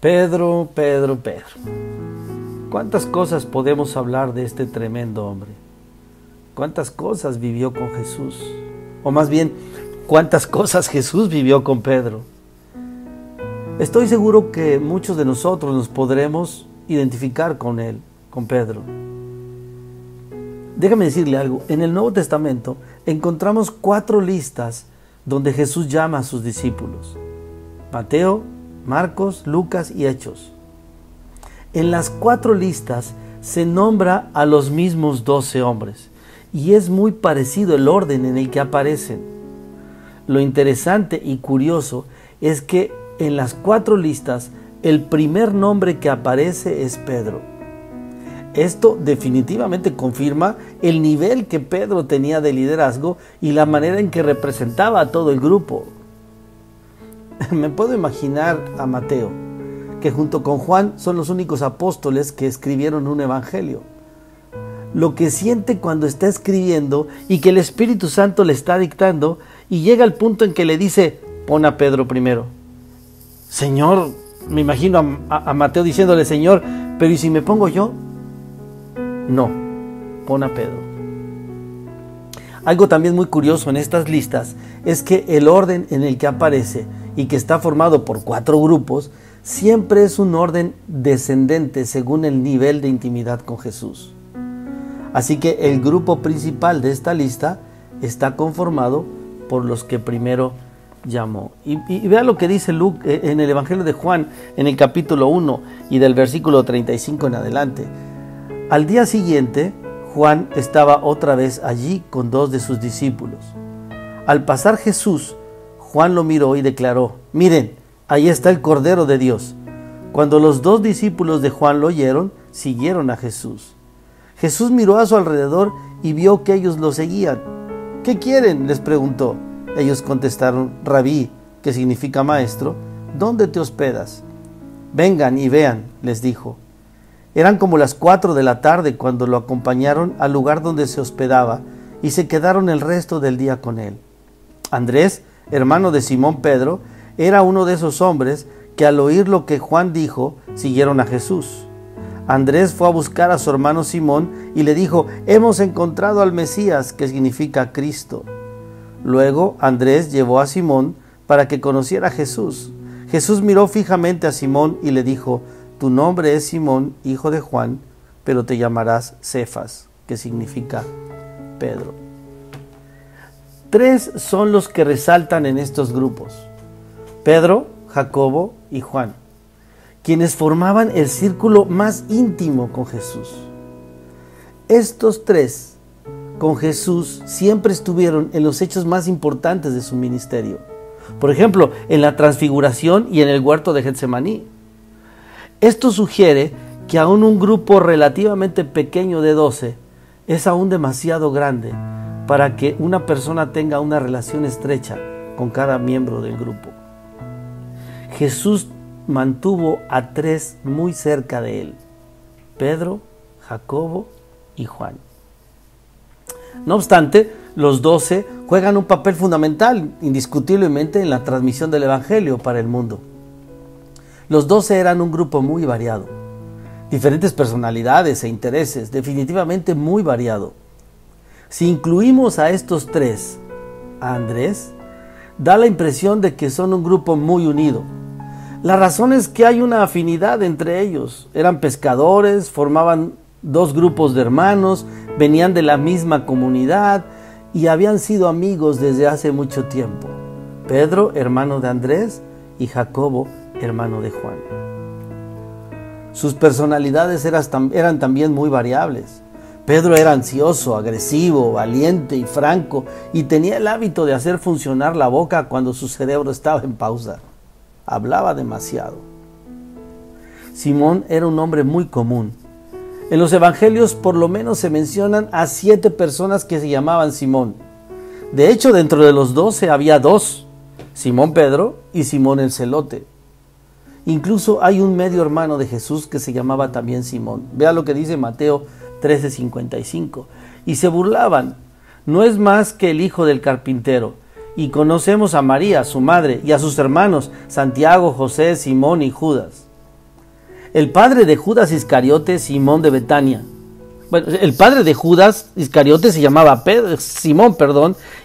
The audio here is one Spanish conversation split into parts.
Pedro, Pedro, Pedro. ¿Cuántas cosas podemos hablar de este tremendo hombre? ¿Cuántas cosas vivió con Jesús? O más bien, ¿cuántas cosas Jesús vivió con Pedro? Estoy seguro que muchos de nosotros nos podremos identificar con él, con Pedro. Déjame decirle algo. En el Nuevo Testamento encontramos 4 listas donde Jesús llama a sus discípulos: Mateo, Marcos, Lucas y Hechos. En las 4 listas se nombra a los mismos 12 hombres y es muy parecido el orden en el que aparecen. Lo interesante y curioso es que en las 4 listas el primer nombre que aparece es Pedro. Esto definitivamente confirma el nivel que Pedro tenía de liderazgo y la manera en que representaba a todo el grupo. Me puedo imaginar a Mateo, que junto con Juan son los únicos apóstoles que escribieron un evangelio. Lo que siente cuando está escribiendo y que el Espíritu Santo le está dictando, y llega al punto en que le dice: pon a Pedro primero. Señor, me imagino a Mateo diciéndole: Señor, pero ¿y si me pongo yo? No, pon a Pedro. Algo también muy curioso en estas listas es que el orden en el que aparece y que está formado por 4 grupos siempre es un orden descendente según el nivel de intimidad con Jesús. Así que el grupo principal de esta lista está conformado por los que primero llamó. Y vea lo que dice en el Evangelio de Juan, en el capítulo 1 y del versículo 35 en adelante. Al día siguiente, Juan estaba otra vez allí con 2 de sus discípulos. Al pasar Jesús, Juan lo miró y declaró: miren, ahí está el Cordero de Dios. Cuando los 2 discípulos de Juan lo oyeron, siguieron a Jesús. Jesús miró a su alrededor y vio que ellos lo seguían. ¿Qué quieren?, les preguntó. Ellos contestaron: Rabí, que significa maestro, ¿dónde te hospedas? Vengan y vean, les dijo. Eran como las 4 de la tarde cuando lo acompañaron al lugar donde se hospedaba y se quedaron el resto del día con él. Andrés, hermano de Simón Pedro, era uno de esos hombres que al oír lo que Juan dijo, siguieron a Jesús. Andrés fue a buscar a su hermano Simón y le dijo: hemos encontrado al Mesías, que significa Cristo. Luego Andrés llevó a Simón para que conociera a Jesús. Jesús miró fijamente a Simón y le dijo: tu nombre es Simón, hijo de Juan, pero te llamarás Cefas, que significa Pedro. 3 son los que resaltan en estos grupos: Pedro, Jacobo y Juan, quienes formaban el círculo más íntimo con Jesús. Estos 3 con Jesús siempre estuvieron en los hechos más importantes de su ministerio. Por ejemplo, en la transfiguración y en el huerto de Getsemaní. Esto sugiere que aún un grupo relativamente pequeño de 12 es aún demasiado grande para que una persona tenga una relación estrecha con cada miembro del grupo. Jesús mantuvo a 3 muy cerca de él: Pedro, Jacobo y Juan. No obstante, los 12 juegan un papel fundamental, indiscutiblemente, en la transmisión del Evangelio para el mundo. Los 12 eran un grupo muy variado, diferentes personalidades e intereses, definitivamente muy variado. Si incluimos a estos 3, a Andrés, da la impresión de que son un grupo muy unido. La razón es que hay una afinidad entre ellos. Eran pescadores, formaban 2 grupos de hermanos, venían de la misma comunidad y habían sido amigos desde hace mucho tiempo. Pedro, hermano de Andrés, y Jacobo, hermano de Juan. Sus personalidades eran también muy variables. Pedro era ansioso, agresivo, valiente y franco, y tenía el hábito de hacer funcionar la boca cuando su cerebro estaba en pausa. Hablaba demasiado. Simón era un hombre muy común. En los evangelios por lo menos se mencionan a 7 personas que se llamaban Simón. De hecho, dentro de los 12 había 2, Simón Pedro y Simón el Celote. Incluso hay un medio hermano de Jesús que se llamaba también Simón. Vea lo que dice Mateo 13:55. Y se burlaban: no es más que el hijo del carpintero. Y conocemos a María, su madre, y a sus hermanos, Santiago, José, Simón y Judas. El padre de Judas Iscariote, Simón de Betania. Bueno, el padre de Judas Iscariote se llamaba Simón,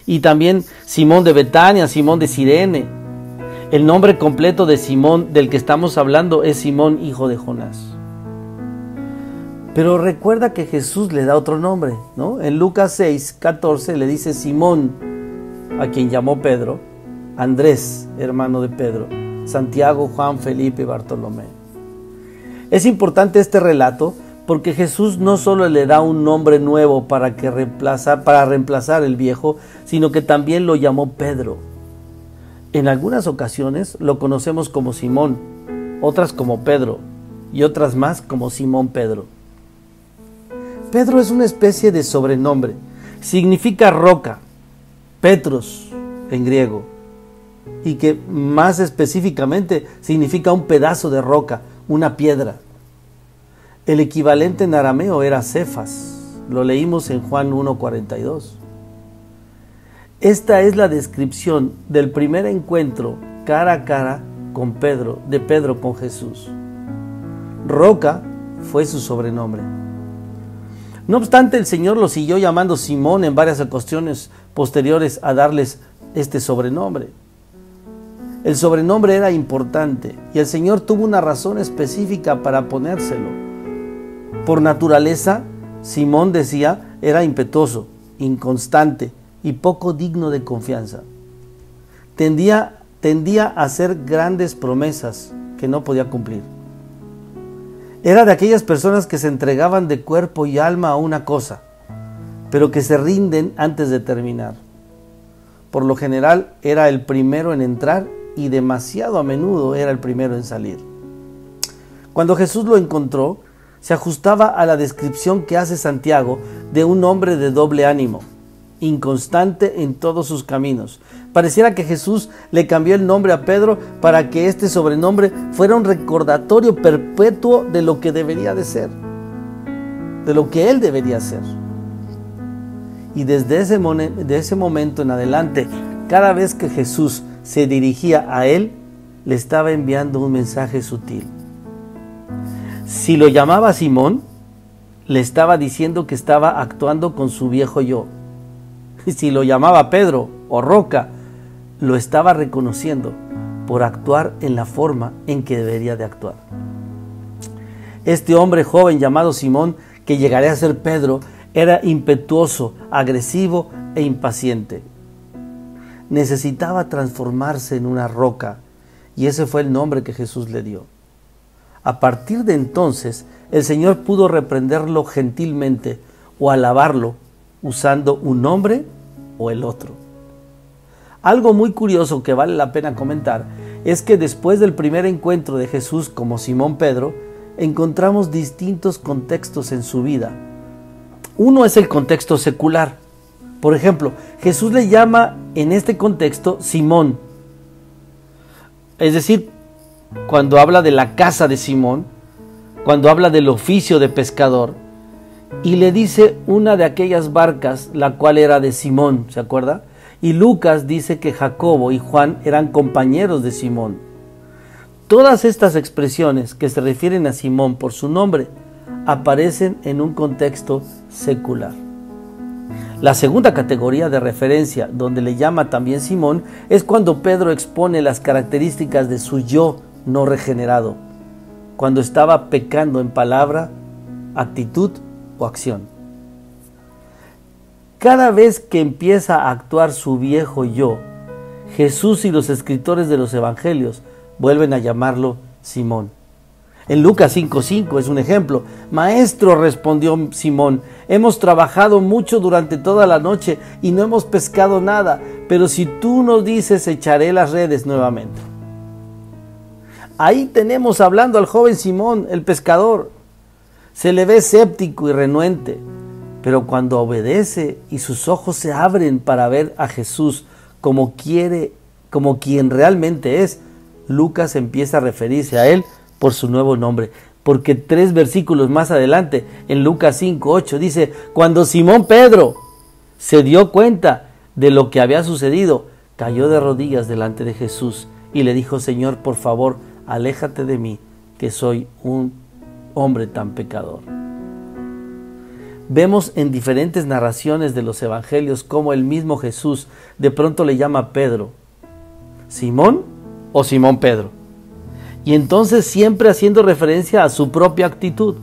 y también Simón de Betania, Simón de Cirene. El nombre completo de Simón del que estamos hablando es Simón, hijo de Jonás. Pero recuerda que Jesús le da otro nombre, ¿no? En Lucas 6:14 le dice Simón, a quien llamó Pedro, Andrés, hermano de Pedro, Santiago, Juan, Felipe, Bartolomé. Es importante este relato porque Jesús no solo le da un nombre nuevo para reemplazar el viejo, sino que también lo llamó Pedro. En algunas ocasiones lo conocemos como Simón, otras como Pedro y otras más como Simón Pedro. Pedro es una especie de sobrenombre, significa roca, Petros en griego, y que más específicamente significa un pedazo de roca, una piedra. El equivalente en arameo era Cefas, lo leímos en Juan 1:42. Esta es la descripción del primer encuentro cara a cara de Pedro con Jesús. Roca fue su sobrenombre. No obstante, el Señor lo siguió llamando Simón en varias ocasiones posteriores a darles este sobrenombre. El sobrenombre era importante y el Señor tuvo una razón específica para ponérselo. Por naturaleza, Simón, decía, era impetuoso, inconstante y poco digno de confianza. Tendía a hacer grandes promesas que no podía cumplir. Era de aquellas personas que se entregaban de cuerpo y alma a una cosa, pero que se rinden antes de terminar. Por lo general era el primero en entrar y demasiado a menudo era el primero en salir. Cuando Jesús lo encontró, se ajustaba a la descripción que hace Santiago de un hombre de doble ánimo, inconstante en todos sus caminos. Pareciera que Jesús le cambió el nombre a Pedro para que este sobrenombre fuera un recordatorio perpetuo de lo que debería de ser, de lo que él debería ser. Y desde ese momento en adelante, cada vez que Jesús se dirigía a él, le estaba enviando un mensaje sutil. Si lo llamaba Simón, le estaba diciendo que estaba actuando con su viejo yo. Y si lo llamaba Pedro o Roca, lo estaba reconociendo por actuar en la forma en que debería de actuar. Este hombre joven llamado Simón, que llegaría a ser Pedro, era impetuoso, agresivo e impaciente. Necesitaba transformarse en una roca, y ese fue el nombre que Jesús le dio. A partir de entonces, el Señor pudo reprenderlo gentilmente o alabarlo usando un nombre o el otro. Algo muy curioso que vale la pena comentar es que después del primer encuentro de Jesús como Simón Pedro, encontramos distintos contextos en su vida. Uno es el contexto secular. Por ejemplo, Jesús le llama en este contexto Simón. Es decir, cuando habla de la casa de Simón, cuando habla del oficio de pescador, y le dice una de aquellas barcas, la cual era de Simón, ¿se acuerda? Y Lucas dice que Jacobo y Juan eran compañeros de Simón. Todas estas expresiones que se refieren a Simón por su nombre aparecen en un contexto secular. La segunda categoría de referencia, donde le llama también Simón, es cuando Pedro expone las características de su yo no regenerado, cuando estaba pecando en palabra, actitud o acción. Cada vez que empieza a actuar su viejo yo, Jesús y los escritores de los evangelios vuelven a llamarlo Simón. En Lucas 5:5 es un ejemplo. Maestro, respondió Simón, hemos trabajado mucho durante toda la noche y no hemos pescado nada, pero si tú nos dices, echaré las redes nuevamente. Ahí tenemos hablando al joven Simón, el pescador. Se le ve escéptico y renuente, pero cuando obedece y sus ojos se abren para ver a Jesús como quien realmente es, Lucas empieza a referirse a él por su nuevo nombre, porque 3 versículos más adelante, en Lucas 5:8, dice, cuando Simón Pedro se dio cuenta de lo que había sucedido, cayó de rodillas delante de Jesús y le dijo, Señor, por favor, aléjate de mí, que soy un hombre tan pecador. Vemos en diferentes narraciones de los evangelios cómo el mismo Jesús de pronto le llama a Pedro, Simón o Simón Pedro, y entonces siempre haciendo referencia a su propia actitud.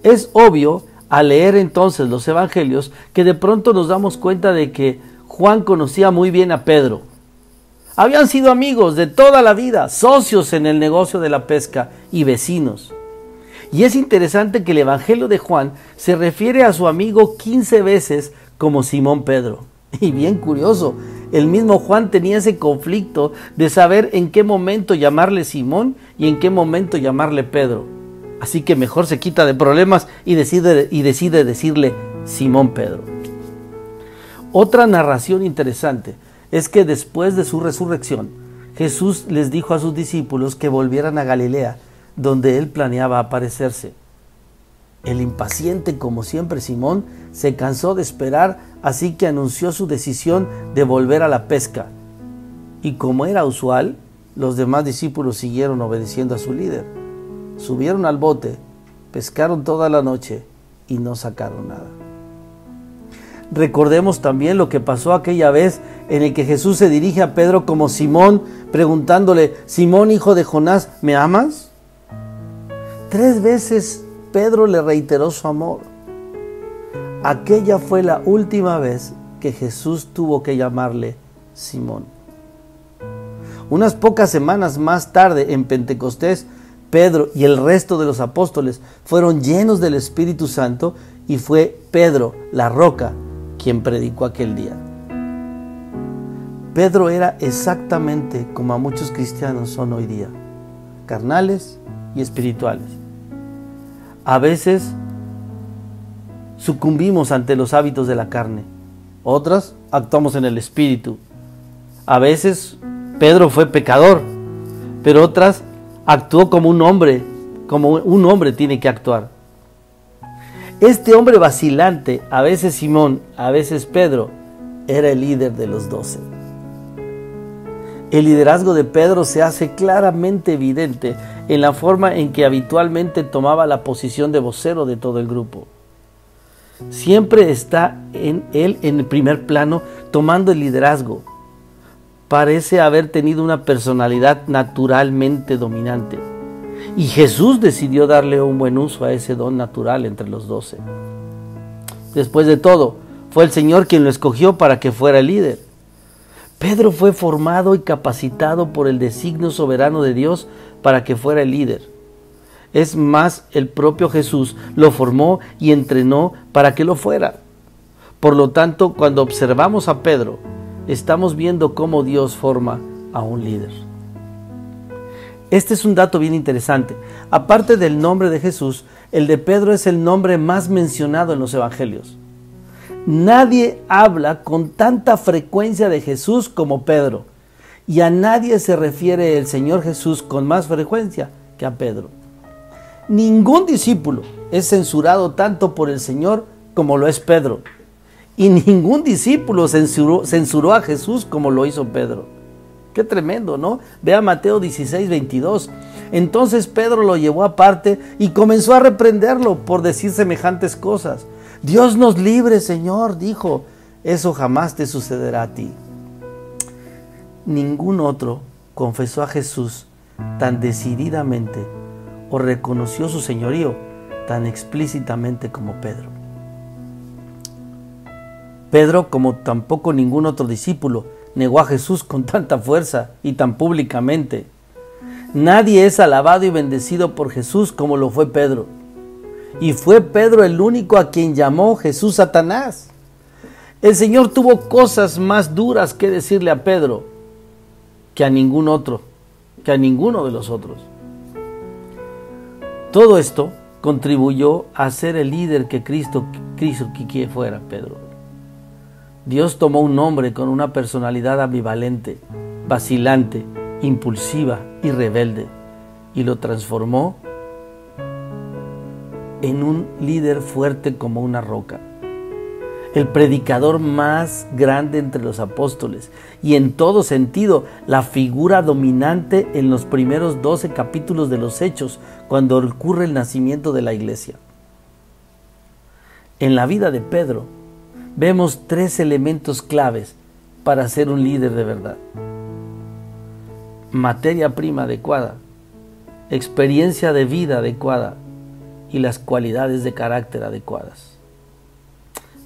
Es obvio al leer entonces los evangelios que de pronto nos damos cuenta de que Juan conocía muy bien a Pedro. Habían sido amigos de toda la vida, socios en el negocio de la pesca y vecinos. Y es interesante que el Evangelio de Juan se refiere a su amigo 15 veces como Simón Pedro. Y bien curioso, el mismo Juan tenía ese conflicto de saber en qué momento llamarle Simón y en qué momento llamarle Pedro. Así que mejor se quita de problemas y decide decirle Simón Pedro. Otra narración interesante es que después de su resurrección, Jesús les dijo a sus discípulos que volvieran a Galilea, donde él planeaba aparecerse. El impaciente, como siempre Simón, se cansó de esperar, así que anunció su decisión de volver a la pesca. Y como era usual, los demás discípulos siguieron obedeciendo a su líder. Subieron al bote, pescaron toda la noche y no sacaron nada. Recordemos también lo que pasó aquella vez en el que Jesús se dirige a Pedro como Simón, preguntándole, Simón, hijo de Jonás, ¿me amas? 3 veces Pedro le reiteró su amor. Aquella fue la última vez que Jesús tuvo que llamarle Simón. Unas pocas semanas más tarde, en Pentecostés, Pedro y el resto de los apóstoles fueron llenos del Espíritu Santo y fue Pedro, la roca, quien predicó aquel día. Pedro era exactamente como a muchos cristianos son hoy día, carnales y espirituales. A veces sucumbimos ante los hábitos de la carne, otras actuamos en el espíritu. A veces Pedro fue pecador, pero otras actuó como un hombre tiene que actuar. Este hombre vacilante, a veces Simón, a veces Pedro, era el líder de los 12. El liderazgo de Pedro se hace claramente evidente en la forma en que habitualmente tomaba la posición de vocero de todo el grupo. Siempre está él en el primer plano tomando el liderazgo. Parece haber tenido una personalidad naturalmente dominante. Y Jesús decidió darle un buen uso a ese don natural entre los 12. Después de todo, fue el Señor quien lo escogió para que fuera el líder. Pedro fue formado y capacitado por el designio soberano de Dios para que fuera el líder. Es más, el propio Jesús lo formó y entrenó para que lo fuera. Por lo tanto, cuando observamos a Pedro, estamos viendo cómo Dios forma a un líder. Este es un dato bien interesante. Aparte del nombre de Jesús, el de Pedro es el nombre más mencionado en los evangelios. Nadie habla con tanta frecuencia de Jesús como Pedro, y a nadie se refiere el Señor Jesús con más frecuencia que a Pedro. Ningún discípulo es censurado tanto por el Señor como lo es Pedro, y ningún discípulo censuró a Jesús como lo hizo Pedro. Qué tremendo, ¿no? Vea Mateo 16:22. Entonces Pedro lo llevó aparte y comenzó a reprenderlo por decir semejantes cosas. Dios nos libre, Señor, dijo, eso jamás te sucederá a ti. Ningún otro confesó a Jesús tan decididamente o reconoció su señorío tan explícitamente como Pedro. Pedro, como tampoco ningún otro discípulo, negó a Jesús con tanta fuerza y tan públicamente. Nadie es alabado y bendecido por Jesús como lo fue Pedro. Y fue Pedro el único a quien llamó Jesús Satanás. El Señor tuvo cosas más duras que decirle a Pedro que a ningún otro, que a ninguno de los otros. Todo esto contribuyó a ser el líder que Cristo quiso que fuera Pedro. Dios tomó un hombre con una personalidad ambivalente, vacilante, impulsiva y rebelde y lo transformó en un líder fuerte como una roca. el predicador más grande entre los apóstoles y en todo sentido la figura dominante en los primeros 12 capítulos de los Hechos, cuando ocurre el nacimiento de la iglesia. En la vida de Pedro vemos 3 elementos claves para ser un líder de verdad: materia prima adecuada, experiencia de vida adecuada y las cualidades de carácter adecuadas.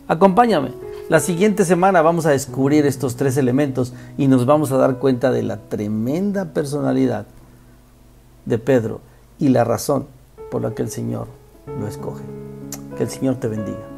Acompáñame. La siguiente semana vamos a descubrir estos 3 elementos y nos vamos a dar cuenta de la tremenda personalidad de Pedro y la razón por la que el Señor lo escoge. Que el Señor te bendiga.